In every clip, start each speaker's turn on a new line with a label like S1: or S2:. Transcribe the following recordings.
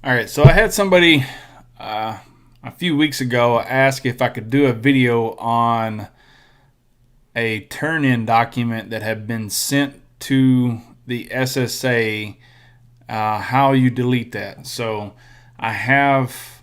S1: All right, so I had somebody a few weeks ago ask if I could do a video on a turn-in document that had been sent to the SSA, how you delete that. So I have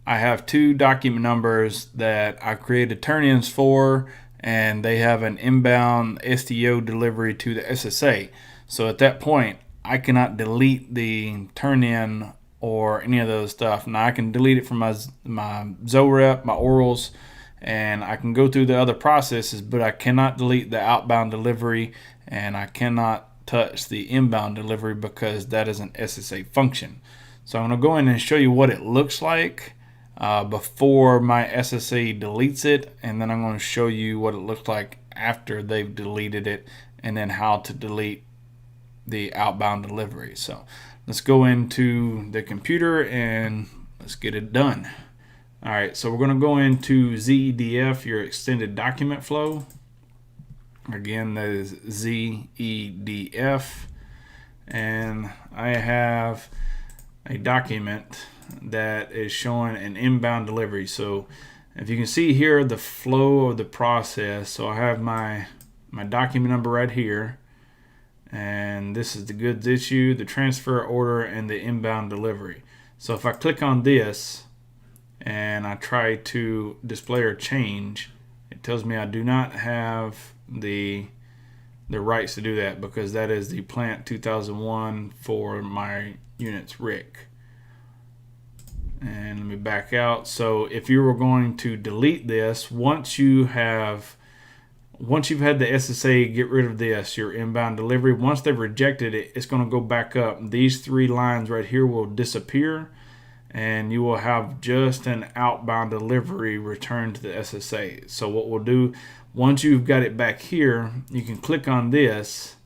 S1: I have two document numbers that I created turn-ins for, and they have an inbound STO delivery to the SSA. So at that point, I cannot delete the turn-in or any of those stuff. Now I can delete it from my ZOREP, my orals, and I can go through the other processes, but I cannot delete the outbound delivery, and I cannot touch the inbound delivery because that is an SSA function. So I'm going to go in and show you what it looks like before my SSA deletes it, and then I'm going to show you what it looks like after they've deleted it, and then how to delete the outbound delivery. So let's go into the computer and let's get it done. All right, so we're going to go into ZEDF, your extended document flow. Again, that is ZEDF, and I have a document that is showing an inbound delivery. So if you can see here the flow of the process, so I have my document number right here, and this is the goods issue, the transfer order, and the inbound delivery. So if I click on this and I try to display or change, it tells me I do not have the rights to do that because that is the plant 2001 for my unit's RIC. And let me back out. So if you were going to delete this, once you've had the SSA get rid of this, your inbound delivery, once they've rejected it, it's going to go back up. These three lines right here will disappear, and you will have just an outbound delivery returned to the SSA. So what we'll do, once you've got it back here, you can click on this,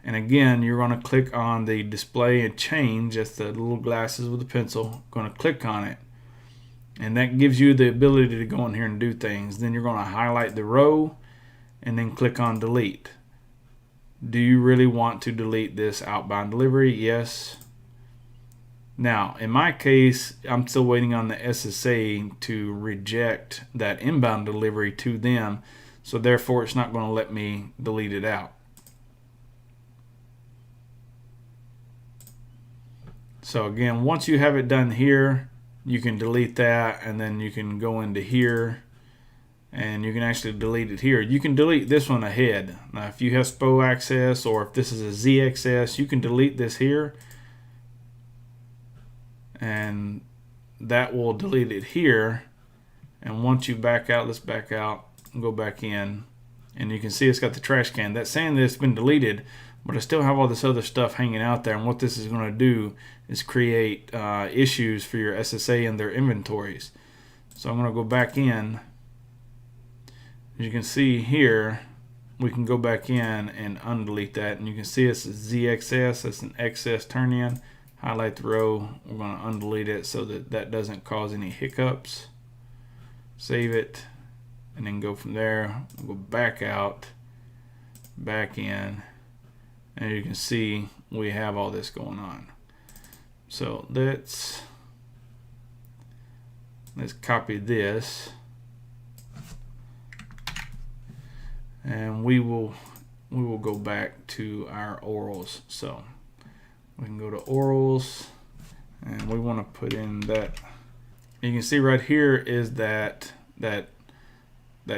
S1: and again, you're going to click on the display and change. That's the little glasses with the pencil. Going to click on it, and that gives you the ability to go in here and do things. Then you're going to highlight the row and then click on delete. Do you really want to delete this outbound delivery? Yes. Now, in my case, I'm still waiting on the SSA to reject that inbound delivery to them, so therefore it's not going to let me delete it out. So again, once you have it done here, you can delete that, and then you can go into here and you can actually delete it here. You can delete this one ahead. Now if you have SPO access, or if this is a ZXS, you can delete this here, and that will delete it here. And once you back out, let's back out and go back in, and you can see it's got the trash can. That's saying that it's been deleted, but I still have all this other stuff hanging out there. And what this is going to do is create issues for your SSA and their inventories. So I'm going to go back in. As you can see here, we can go back in and undelete that, and you can see it's a ZXS, that's an excess turn in. Highlight the row, we're going to undelete it so that that doesn't cause any hiccups. Save it, and then go from there. We'll go back out, back in, and you can see we have all this going on. So let's copy this, and we will go back to our orals. So we can go to orals, and we want to put in that. You can see right here is that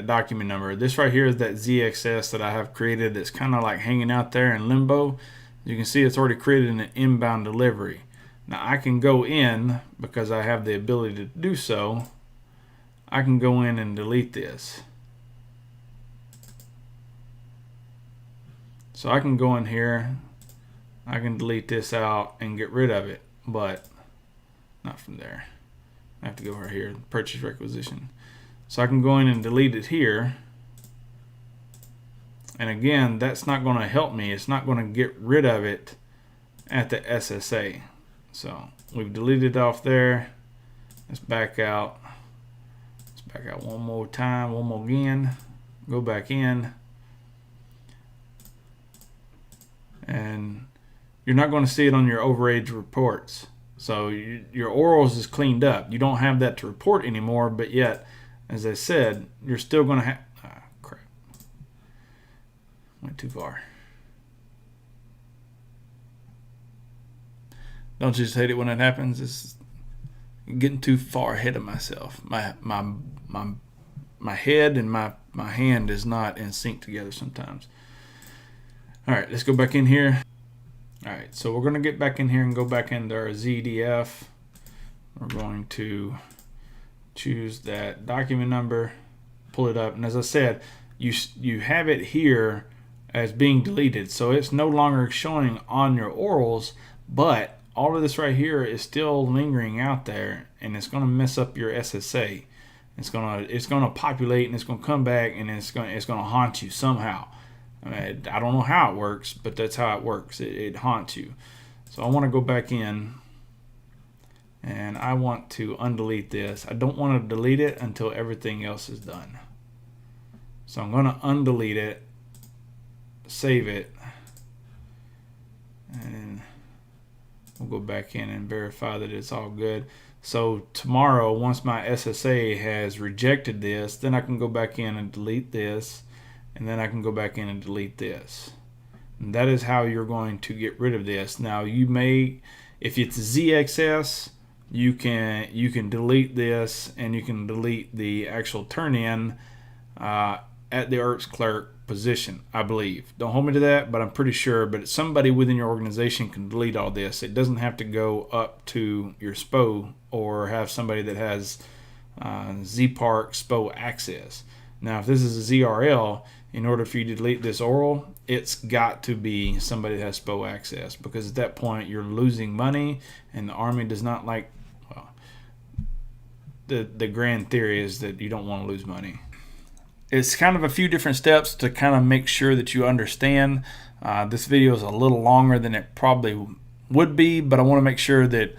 S1: document number. This right here is that ZXS that I have created that's kind of like hanging out there in limbo. You can see it's already created an inbound delivery. Now I can go in, because I have the ability to do so, I can go in and delete this. So I can go in here, I can delete this out and get rid of it, but not from there. I have to go right here, purchase requisition. So I can go in and delete it here. And again, that's not going to help me. It's not going to get rid of it at the SSA. So we've deleted it off there. Let's back out. Let's back out one more time, one more again. Go back in. And you're not going to see it on your overage reports. So your orals is cleaned up. You don't have that to report anymore, but yet, as I said, you're still going to have... crap. Went too far. Don't you just hate it when that happens? It's getting too far ahead of myself. My head and my hand is not in sync together sometimes. All right, let's go back in here. All right, so we're going to get back in here and go back into our ZDF. We're going to choose that document number, pull it up, and as I said, you have it here as being deleted, so it's no longer showing on your orals, but all of this right here is still lingering out there, and it's going to mess up your SSA. It's gonna populate, and it's gonna come back, and it's gonna haunt you somehow. I mean, I don't know how it works, but that's how it works. It haunts you. So I want to go back in, and I want to undelete this. I don't want to delete it until everything else is done. So I'm going to undelete it, save it, and we'll go back in and verify that it's all good. So tomorrow, once my SSA has rejected this, then I can go back in and delete this, and then I can go back in and delete this. And that is how you're going to get rid of this. Now you may, if it's ZXS, you can delete this, and you can delete the actual turn-in at the IRCS clerk position, I believe. Don't hold me to that, but I'm pretty sure. But somebody within your organization can delete all this. It doesn't have to go up to your SPO or have somebody that has ZPark SPO access. Now, if this is a ZRL, in order for you to delete this oral, it's got to be somebody that has SPO access, because at that point you're losing money, and the Army does not like, well, the grand theory is that you don't want to lose money. It's kind of a few different steps to kind of make sure that you understand. This video is a little longer than it probably would be, but I want to make sure that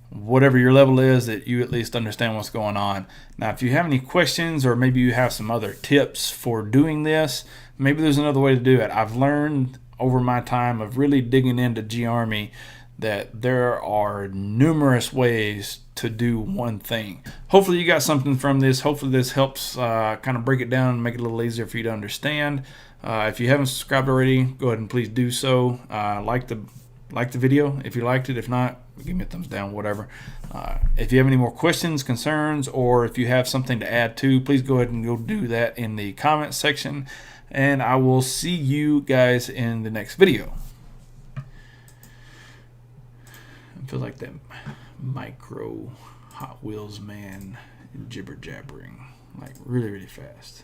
S1: whatever your level is, that you at least understand what's going on. Now, if you have any questions, or maybe you have some other tips for doing this, maybe there's another way to do it. I've learned over my time of really digging into G-Army that there are numerous ways to do one thing. Hopefully you got something from this. Hopefully this helps kind of break it down and make it a little easier for you to understand. If you haven't subscribed already, go ahead and please do so. Like the video if you liked it. If not, give me a thumbs down, whatever. If you have any more questions, concerns, or if you have something to add to, please go ahead and go do that in the comment section, and I will see you guys in the next video. I feel like that micro Hot Wheels man jibber jabbering like really fast.